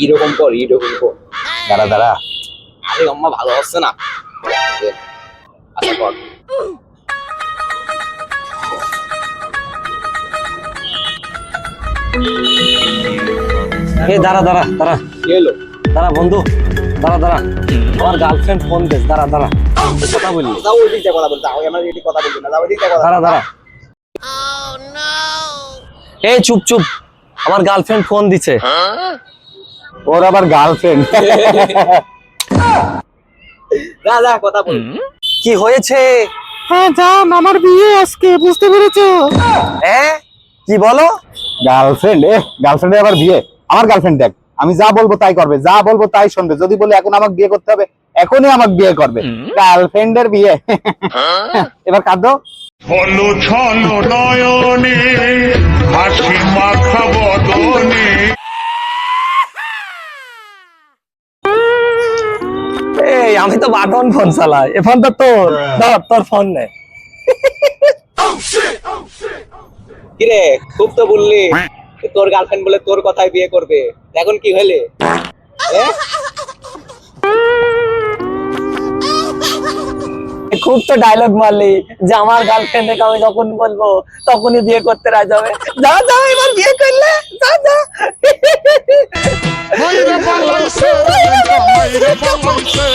এরকম কর, এরকম কর। দাঁড়া দাঁড়া। আরে আম্মা ভালো হচ্ছে না। আচ্ছা কর। এই দাঁড়া দাঁড়া দাঁড়া কি হলো? দাঁড়া বন্ধু, দাঁড়া দাঁড়া, আমার গার্লফ্রেন্ড ফোন দিস, দাঁড়া দাঁড়া কথা বলি। যাও ওই দিকটা কথা বলতে, আমার এদিকে কথা বলবি না, যাও ওই দিকটা কথা। দাঁড়া দাঁড়া। এই চুপ চুপ, আমার গার্লফ্রেন্ড ফোন দিছে। ওর আবার গার্লফ্রেন্ড। যা যা কথা বল। কি হয়েছে? হ্যাঁ জান, আমার বিয়ে আজকে, বুঝতে পেরেছো? হ্যাঁ কি বলো? গার্লফ্রেন্ড? গার্লফ্রেন্ডে আবার বিয়ে? আমার গার্লফ্রেন্ড দেখ, আমি যা বলবো তাই করবে, যা বলবো তাই শুনবে। যদি বলে এখন আমাকে বিয়ে করতে হবে, এখনই আমাকে বিয়ে করবে। গার্লফ্রেন্ডের বিয়ে। এবার কাঁদো। ছলো ছলো নয়নে হাসি মাখা বদনে। এই আমি তো বাটন ফোন চালাই, এ ফোনটা তোর, ধর তোর ফোন নে। কিরে খুব তো বললি তোর গার্লফ্রেন্ড বলে তোর কথায় বিয়ে করবে, এখন কি হলে? খুব তো ডায়লগ মারলি যে আমার গার্লফ্রেন্ডকে আমি যখন বলবো তখনই বিয়ে করতে রাজি হবে। যা যা এবার বিয়ে করলে, যা যা। মাইরে বালাইছে, মাইরে বালাইছে।